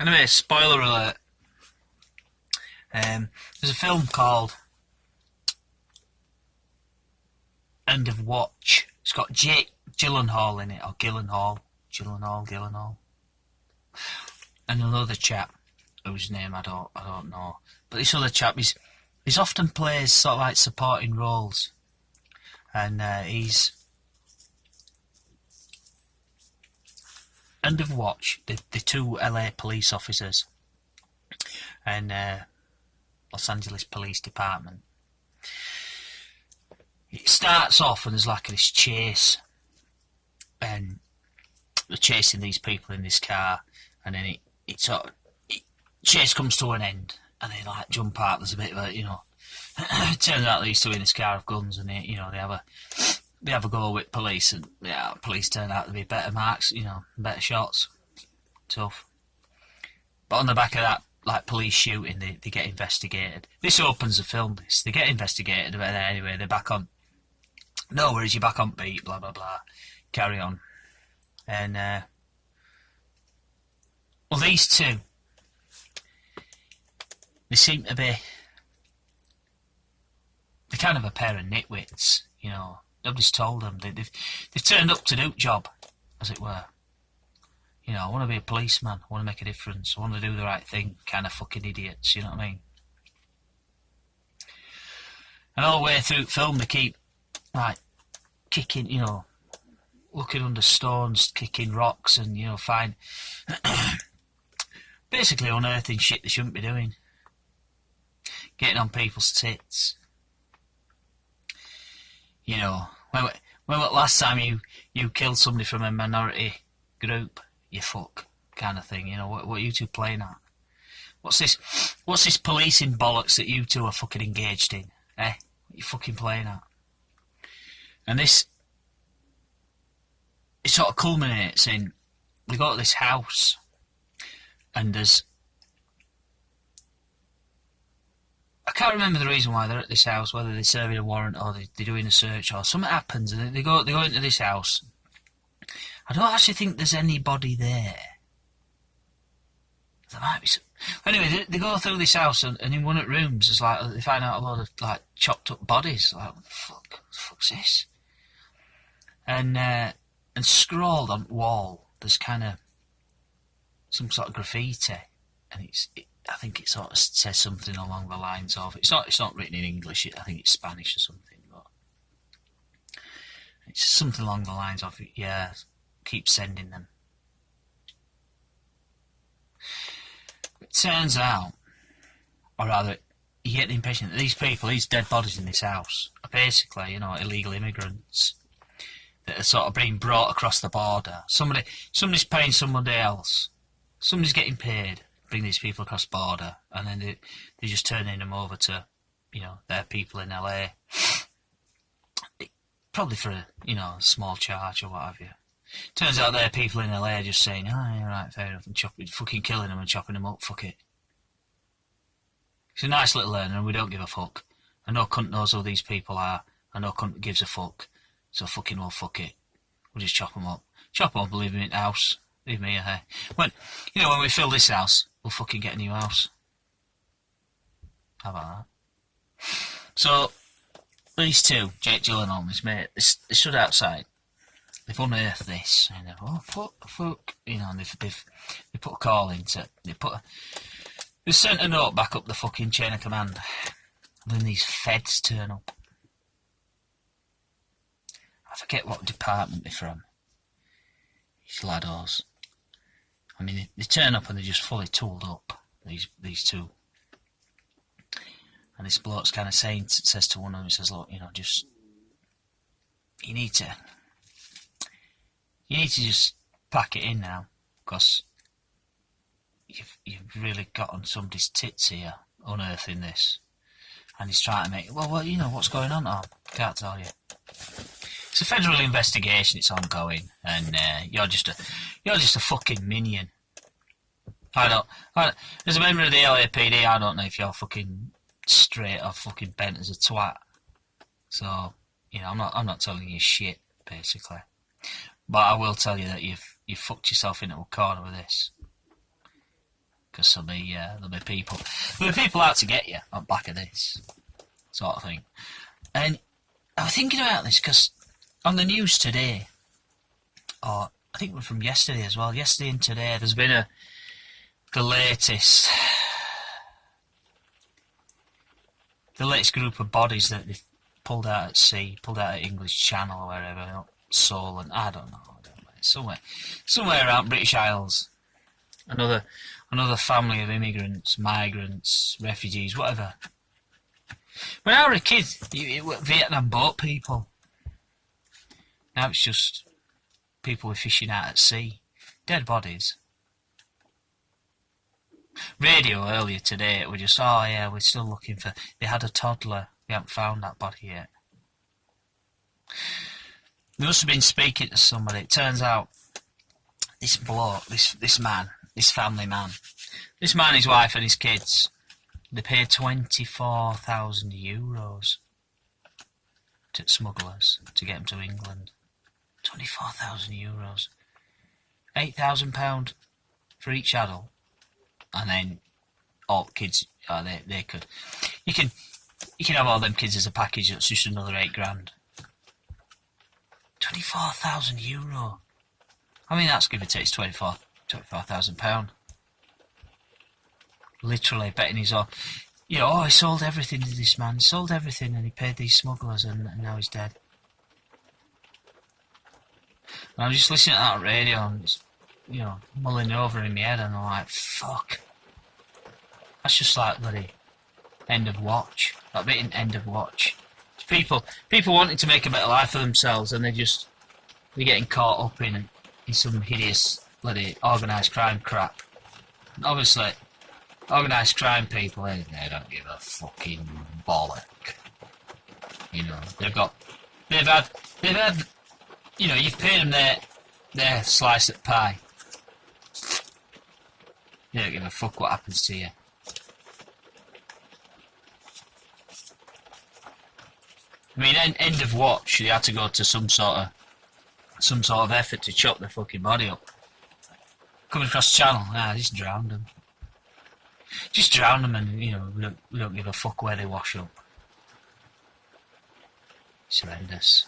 Anyway, spoiler alert. There's a film called End of Watch. It's got Jake Gyllenhaal in it, or Gyllenhaal, and another chap whose name I don't know. But this other chap, he's often plays sort of like supporting roles, and he's End of Watch. The two LA police officers and Los Angeles Police Department. It starts off and there's like this chase, and they're chasing these people in this car, and then chase comes to an end, and they like jump out. There's a bit of a, it turns out these two in this car have guns, and they have a go with police, and police turn out to be better marks, better shots. Tough. But on the back of that, like police shooting, they get investigated. This opens the film. They get investigated, but anyway, they're back on. No worries, you're back on beat. Blah blah blah. Carry on. And these two, they seem to be. They're kind of a pair of nitwits, Nobody's told them. They've turned up to do job, as it were. I want to be a policeman. I want to make a difference. I want to do the right thing. Kind of fucking idiots, you know what I mean? And all the way through the film, they keep, like, kicking, looking under stones, kicking rocks, and, find... basically unearthing shit they shouldn't be doing. Getting on people's tits. When was the last time you killed somebody from a minority group? You fuck, kind of thing. What are you two playing at? What's this policing bollocks that you two are fucking engaged in? What you fucking playing at? And it sort of culminates in, we go to this house, and I can't remember the reason why they're at this house, whether they're serving a warrant or they're doing a search or something happens, and they go into this house. I don't actually think there's anybody there. There might be some. Anyway, they go through this house, and in one of the rooms, it's like they find out a lot of like chopped up bodies. Like, what the fuck's this? And scrawled on the wall, there's kind of some sort of graffiti, and I think it sort of says something along the lines of, it's not written in English. I think it's Spanish or something, but it's something along the lines of, yeah, keep sending them. It turns out, or rather, you get the impression that these dead bodies in this house, are basically, illegal immigrants that are sort of being brought across the border. Somebody's paying somebody else. Somebody's getting paid to bring these people across the border, and then they're just turning them over to, their people in LA. Probably for a small charge or what have you. Turns out their people in LA are just saying, yeah, right, fair enough, and fucking killing them and chopping them up, fuck it. It's a nice little learner, and we don't give a fuck. And no cunt knows who these people are, and no cunt gives a fuck. So fucking well, fuck it. We'll just chop them up. Chop them up and leave them in the house. Leave me here. When we fill this house, we'll fucking get a new house. How about that? So, these two, Jake Gyllenhaal and his mate, they stood outside. They've unearthed this, and fuck, and they put a call into, they sent a note back up the fucking chain of command, and then these feds turn up. I forget what department they're from. These laddos. I mean, they turn up and they're just fully tooled up, these two. And this bloke's kind of says to one of them, he says, look, just, you need to just pack it in now, because you've really got on somebody's tits here, unearthing this. And he's trying to make, well, what's going on? Oh, can't tell you. It's a federal investigation, it's ongoing, and you're just a fucking minion. As a member of the LAPD, I don't know if you're fucking straight or fucking bent as a twat. So, I'm not telling you shit, basically. But I will tell you that you've fucked yourself into a corner with this. because there'll be people out to get you on back of this sort of thing. And I was thinking about this because on the news today, or I think from yesterday as well, yesterday and today, there's been the latest group of bodies that they've pulled out at sea, pulled out at English Channel or wherever, Seoul, and I don't know, somewhere around British Isles. Another family of immigrants, migrants, refugees, whatever. When I was a kid, it were Vietnam boat people. Now it's just people were fishing out at sea. Dead bodies. Radio earlier today, it were just, oh yeah, we're still looking for... They had a toddler. We haven't found that body yet. They must have been speaking to somebody. It turns out this bloke, this man, this family man, this man, his wife and his kids, they paid €24,000 to smugglers to get them to England. €24,000. £8,000 for each adult. And then all kids, they could... You can have all them kids as a package, that's just another £8,000. €24,000. I mean, that's give or take £24,000. Literally betting his all. You know, he sold everything to this man. He sold everything and he paid these smugglers and now he's dead. And I'm just listening to that radio and it's, you know, mulling over in my head and I'm like, fuck. That's just like bloody End of Watch. That bit in End of Watch. People wanting to make a better life for themselves and they're getting caught up in some hideous bloody organised crime crap. And obviously, organised crime people, they don't give a fucking bollock. You know, they've had, you know, you've paid them their slice of pie. They don't give a fuck what happens to you. I mean, End of Watch, they had to go to some sort of effort to chop the fucking body up. Coming across the channel, just drowned them. Just drown them and, you know, we don't give a fuck where they wash up. It's horrendous.